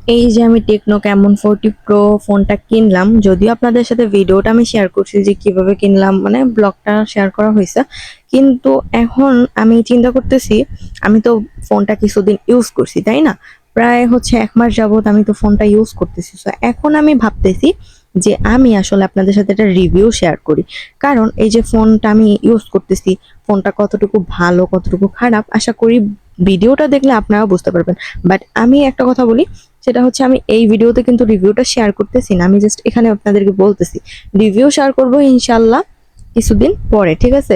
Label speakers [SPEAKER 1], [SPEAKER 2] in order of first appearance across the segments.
[SPEAKER 1] এই যে আমি টেকনো ক্যামন 40 প্রো ফোনটা কিনলাম, যদিও আপনাদের সাথে ভিডিওটা আমি শেয়ার করছি যে কিভাবে কিনলাম, মানে ব্লগটা শেয়ার করা হয়েছে। কিন্তু এখন আমি চিন্তা করতেছি, আমি তো ফোনটা কিছুদিন ইউজ করছি তাই না, প্রায় হচ্ছে 1 মাস যাবত আমি তো ফোনটা ইউজ করতেছি। তো এখন আমি ভাবতেছি যে আমি আসলে আপনাদের সাথে একটা রিভিউ শেয়ার করি। কারণ এই যে ফোনটা আমি ইউজ করতেছি, ফোনটা কতটুকু ভালো কতটুকু খারাপ আশা করি ভিডিওটা দেখলে আপনারাও বুঝতে পারবেন। বাট আমি একটা কথা বলি, সেটা হচ্ছে আমি এই ভিডিওতে কিন্তু রিভিউটা শেয়ার করতেছি না, আমি জাস্ট এখানে আপনাদেরকে বলতেছি রিভিউ শেয়ার করব ইনশাল্লাহ কিছুদিন পরে, ঠিক আছে।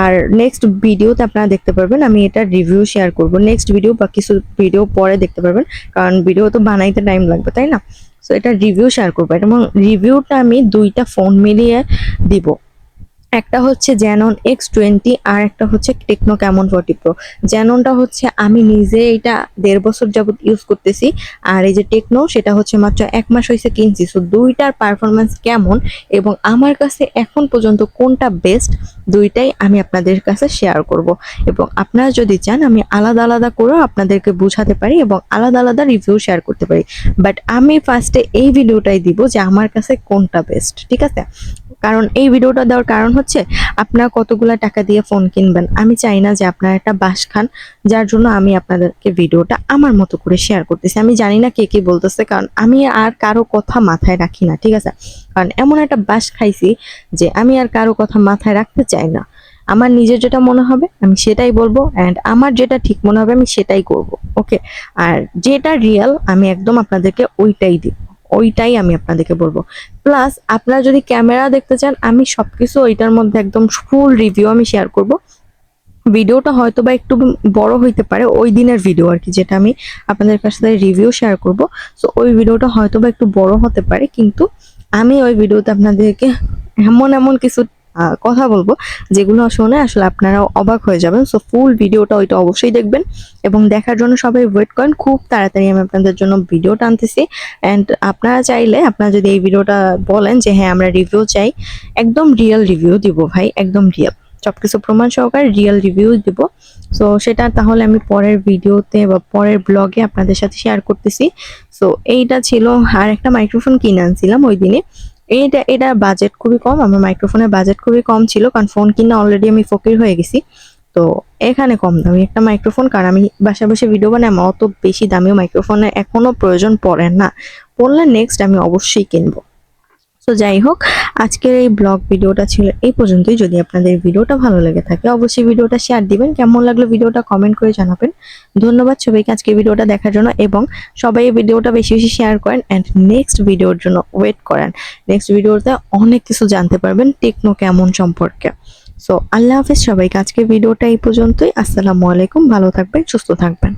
[SPEAKER 1] আর নেক্সট ভিডিওতে আপনারা দেখতে পারবেন আমি এটা রিভিউ শেয়ার করব, নেক্সট ভিডিও বা কিছু ভিডিও পরে দেখতে পারবেন, কারণ ভিডিও তো বানাইতে টাইম লাগবে তাই না। সো এটা রিভিউ শেয়ার করবো, এবং রিভিউটা আমি দুইটা ফোন মিলিয়ে দিব। একটা হচ্ছে জ্যানন X20 আর একটা হচ্ছে টেকনো ক্যামন 40 প্রো। জ্যাননটা হচ্ছে আমি নিজে এটা 1.5 বছর যাবত ইউজ করতেছি, আর এই যে টেকনো সেটা হচ্ছে মাত্র 1 মাস হয়েছে কিনছি। সো দুইটার পারফরমেন্স কেমন এবং আমার কাছে এখন পর্যন্ত কোনটা বেস্ট, দুইটাই আমি আপনাদের কাছে শেয়ার করব। এবং আপনারা যদি চান আমি আলাদা আলাদা করেও আপনাদেরকে বোঝাতে পারি এবং আলাদা আলাদা রিভিউ শেয়ার করতে পারি। বাট আমি ফার্স্টে এই ভিডিওটাই দিব যে আমার কাছে কোনটা বেস্ট, ঠিক আছে। কারণ এই ভিডিওটা দেওয়ার কারণ হচ্ছে আপনারা কতগুলা টাকা দিয়ে ফোন কিনবেন, আমি চাই না যে আপনারা একটা বাস খান। যার জন্য আমি আপনাদেরকে ভিডিওটা আমার মতো করে শেয়ার করতেছি। আমি জানি না কে কি বলতেছে, কারণ আমি আর কারো কথা মাথায় রাখি না, ঠিক আছে। কারণ এমন একটা বাস খাইছি যে আমি আর কারো কথা মাথায় রাখতে চাই না। আমার নিজের যেটা মনে হবে আমি সেটাই বলবো, অ্যান্ড আমার যেটা ঠিক মনে হবে আমি সেটাই করব। ওকে। আর যেটা রিয়েল আমি একদম আপনাদেরকে ওইটাই দিব, ওইটাই আমি আপনাদেরকে বলবো। প্লাস আপনারা যদি ক্যামেরা দেখতে চান আমি সবকিছু ওইটার মধ্যে একদম ফুল রিভিউ আমি শেয়ার করব। ভিডিওটা হয়তো বা একটু বড় হইতে পারে, ওই দিনের ভিডিও আর কি, যেটা আমি আপনাদের কাছে রিভিউ শেয়ার করব। সো ওই ভিডিওটা হয়তো বা একটু বড় হতে পারে, কিন্তু আমি ওই ভিডিওতে আপনাদেরকে এমন এমন কিছু কথা বলবো যেগুলো শুনে আসলে আপনারা অবাক হয়ে যাবেন। সো ফুল ভিডিওটা ওইটা অবশ্যই দেখবেন এবং দেখার জন্য সবাই ওয়েট করেন, খুব তাড়াতাড়ি আমি আপনাদের জন্য ভিডিওটা আনতেছি। অ্যান্ড আপনারা চাইলে আপনারা যদি এই ভিডিওটা বলেন যে হ্যাঁ আমরা রিভিউ চাই, একদম রিয়েল রিভিউ দিব ভাই, একদম রিয়েল, সবকিছু প্রমাণ সহকারে রিয়েল রিভিউ দিব। সো সেটা তাহলে আমি পরের ভিডিওতে বা পরের ব্লগে আপনাদের সাথে শেয়ার করতেছি। সো এইটা ছিল। আর একটা মাইক্রোফোন কিনে আনছিলাম ওই দিনে। এটা বাজেট খুবই কম, আমার মাইক্রোফোনের বাজেট খুবই কম ছিল, কারণ ফোন কিনে অলরেডি আমি ফকির হয়ে গেছি। তো এখানে কম দামি একটা মাইক্রোফোন, কারণ আমি বাসায় বসে ভিডিও বানাই, আমার অত বেশি দামিও মাইক্রোফোনের এখনো প্রয়োজন পড়ে না। পড়লে নেক্সট আমি অবশ্যই কিনবো। তো যাই হোক, আজকের এই ব্লগ ভিডিওটা ছিল এই পর্যন্তই। যদি আপনাদের ভিডিওটা ভালো লেগে থাকে অবশ্যই ভিডিওটা শেয়ার দিবেন, কেমন লাগলো ভিডিওটা কমেন্ট করে জানাবেন। ধন্যবাদ সবাইকে আজকে ভিডিওটা দেখার জন্য, এবং সবাই এই ভিডিওটা বেশি বেশি শেয়ার করেন অ্যান্ড নেক্সট ভিডিওর জন্য ওয়েট করেন। নেক্সট ভিডিওতে অনেক কিছু জানতে পারবেন টেকনো কেমন সম্পর্কে। সো আল্লাহ হাফিজ সবাইকে, আজকে ভিডিওটা এই পর্যন্তই। আসসালামু আলাইকুম, ভালো থাকবেন সুস্থ থাকবেন।